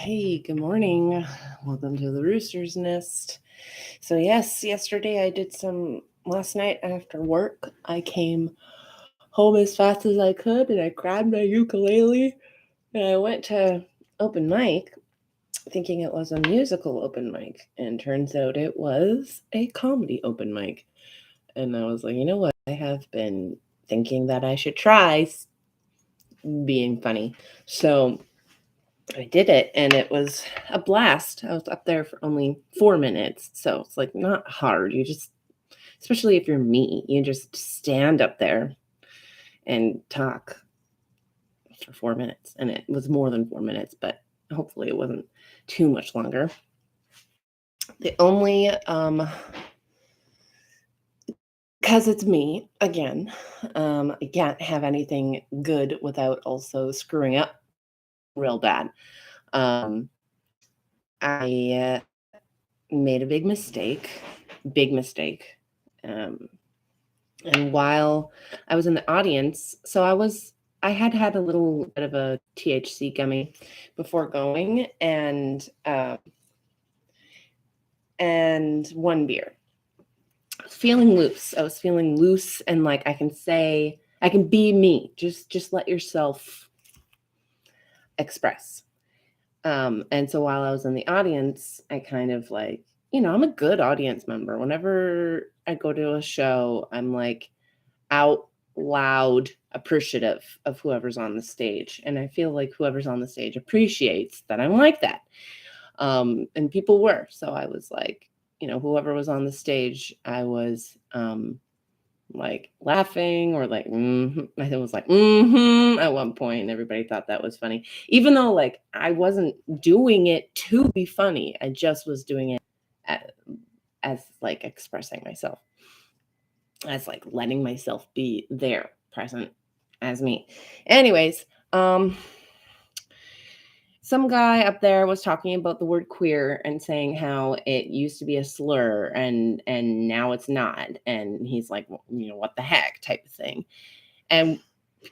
Hey, good morning. Welcome to the Rooster's Nest. So, yes, yesterday I did last night after work, I came home as fast as I could and I grabbed my ukulele and I went to open mic thinking it was a musical open mic. And turns out it was a comedy open mic. And I was like, you know what? I have been thinking that I should try being funny. So, I did it and it was a blast. I was up there for only 4 minutes. So it's like not hard. Especially if you're me, you just stand up there and talk for 4 minutes. And it was more than 4 minutes, but hopefully it wasn't too much longer. The only, because it's me again, I can't have anything good without also screwing up real bad. Um, I made a big mistake. Um, and while I was in the audience, I had had a little bit of a THC gummy before going, and one beer. I was feeling loose. I was feeling loose, and like I can be me. Just let yourself express. And so while I was in the audience, I kind of like, I'm a good audience member. Whenever I go to a show, I'm like out loud appreciative of whoever's on the stage. And I feel like whoever's on the stage appreciates that I'm like that. And people were. So I was like, whoever was on the stage, I was like laughing or like I was like at one point, and everybody thought that was funny, even though like I wasn't doing it to be funny. I just was doing it as like expressing myself, as like letting myself be there present as me. Anyways, some guy up there was talking about the word queer and saying how it used to be a slur and now it's not, and he's like, well, what the heck type of thing. And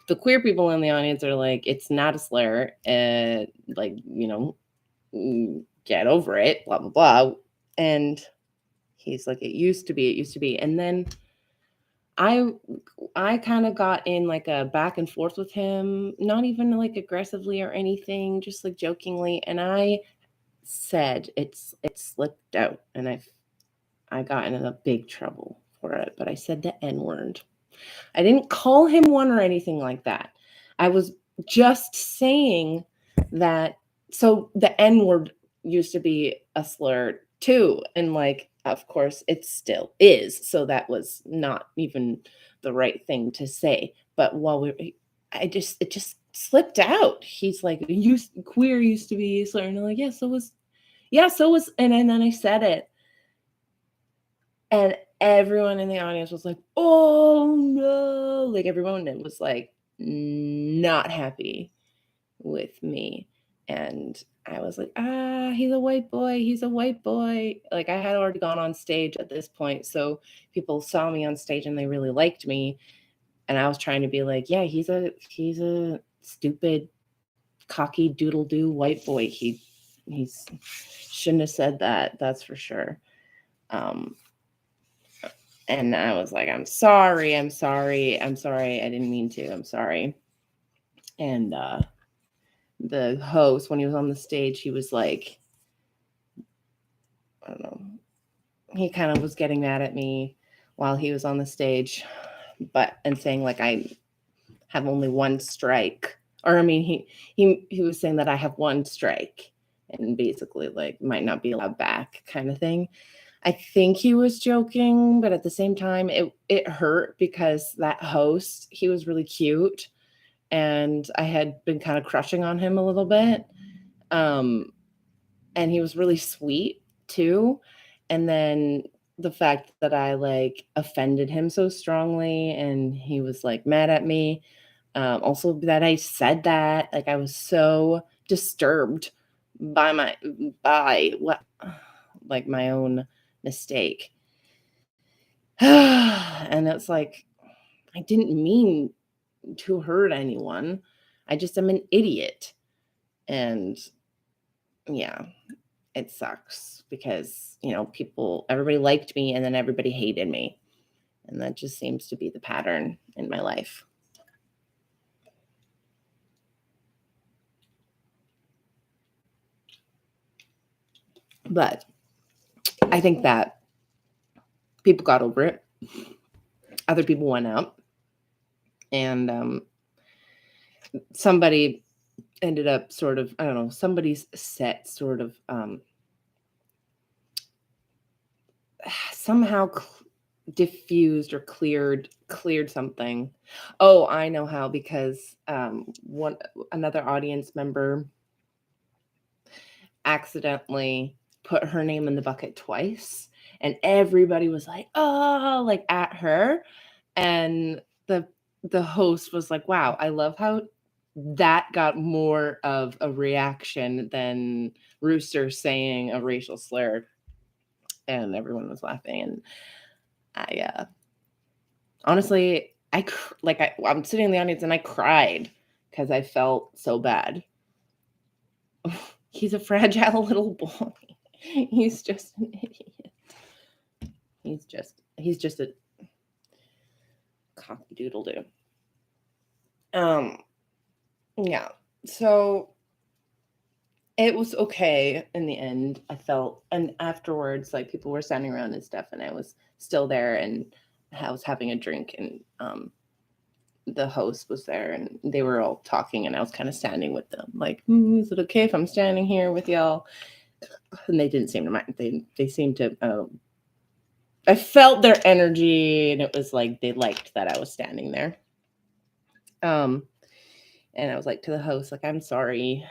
the queer people in the audience are like, it's not a slur, like, get over it, blah blah blah. And he's like, it used to be. And then I kind of got in like a back and forth with him, not even like aggressively or anything, just like jokingly. And I said it slipped out, and I got in a big trouble for it. But I said the N word. I didn't call him one or anything like that. I was just saying that. So the N word used to be a slur too. And like, of course, it still is. So that was not even the right thing to say. But it just slipped out. He's like, queer used to be a slur. And I'm like, so was, and then I said it. And everyone in the audience was like, "Oh no!" Like everyone was like not happy with me, and I was like, he's a white boy. He's a white boy." Like I had already gone on stage at this point, so people saw me on stage and they really liked me, and I was trying to be like, "Yeah, he's a stupid, cocky doodle doo white boy. He's shouldn't have said that. That's for sure." Um, And I was like, I'm sorry. I didn't mean to. I'm sorry. And the host, when he was on the stage, he was like, I don't know, he kind of was getting mad at me while he was on the stage, and saying like I have only one strike. Or I mean, he was saying that I have one strike and basically like might not be allowed back kind of thing. I think he was joking, but at the same time, it hurt because that host, he was really cute, and I had been kind of crushing on him a little bit. And he was really sweet too. And then the fact that I like offended him so strongly, and he was like mad at me. Also that I said that, like I was so disturbed by what, like my own mistake. And it's like, I didn't mean to hurt anyone. I just am an idiot. And yeah, it sucks because, everybody liked me and then everybody hated me. And that just seems to be the pattern in my life. But I think that people got over it. Other people went out, and somebody ended up sort of, I don't know, somebody's set sort of somehow diffused or cleared something. Oh, I know how, because another audience member accidentally put her name in the bucket twice, and everybody was like, oh, like at her. And the host was like, wow, I love how that got more of a reaction than Rooster saying a racial slur. And everyone was laughing. And I honestly, I'm sitting in the audience and I cried because I felt so bad. He's a fragile little boy. He's just an idiot. He's just a cocky doodle doo. Yeah. So it was okay in the end. I felt, and afterwards, like, people were standing around and stuff, and I was still there, and I was having a drink, and the host was there, and they were all talking, and I was kind of standing with them, like, is it okay if I'm standing here with y'all? And they didn't seem to mind. They seemed to. I felt their energy, and it was like they liked that I was standing there. And I was like to the host, like, I'm sorry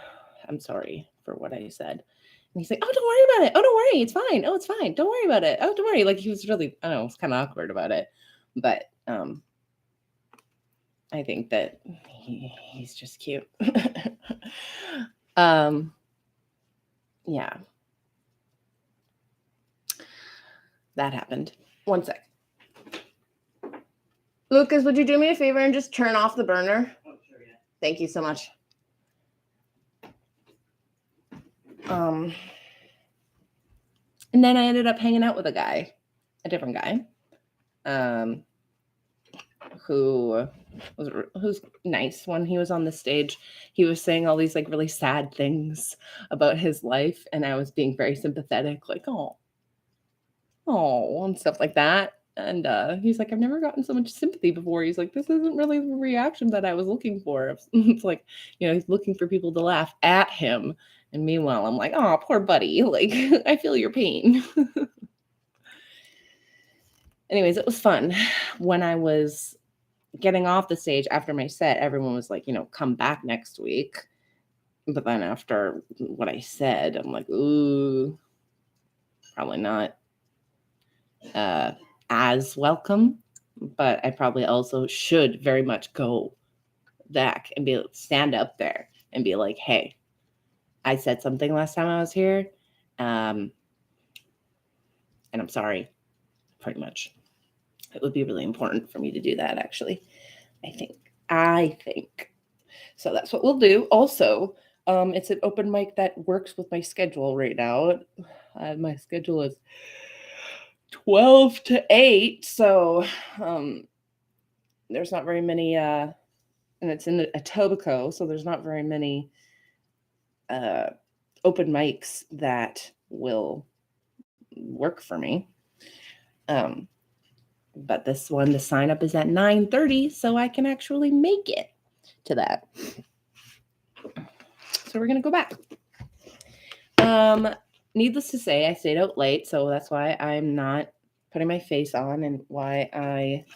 for what I said. And he's like, oh, don't worry about it. Oh, don't worry. It's fine. Oh, it's fine. Don't worry about it. Oh, don't worry. Like, he was really, I don't know, it was kind of awkward about it. But I think that he's just cute. Yeah. That happened. One sec. Lucas, would you do me a favor and just turn off the burner? Oh, sure, yeah. Thank you so much. And then I ended up hanging out with a different guy, who's nice. When he was on the stage, he was saying all these like really sad things about his life, and I was being very sympathetic, like, oh, and stuff like that. And he's like, I've never gotten so much sympathy before. He's like, this isn't really the reaction that I was looking for. It's like, he's looking for people to laugh at him. And meanwhile, I'm like, oh, poor buddy. Like, I feel your pain. Anyways, it was fun. When I was getting off the stage after my set, everyone was like, come back next week. But then after what I said, I'm like, ooh, probably not as welcome. But I probably also should very much go back and stand up there and be like, hey, I said something last time I was here. And I'm sorry, pretty much. It would be really important for me to do that, actually. I think. So that's what we'll do. Also, it's an open mic that works with my schedule right now. My schedule is 12 to 8. So there's not very many, and it's in Etobicoke, so there's not very many open mics that will work for me. But this one, the sign up is at 9:30, so I can actually make it to that. So we're going to go back. Needless to say, I stayed out late, so that's why I'm not putting my face on and why I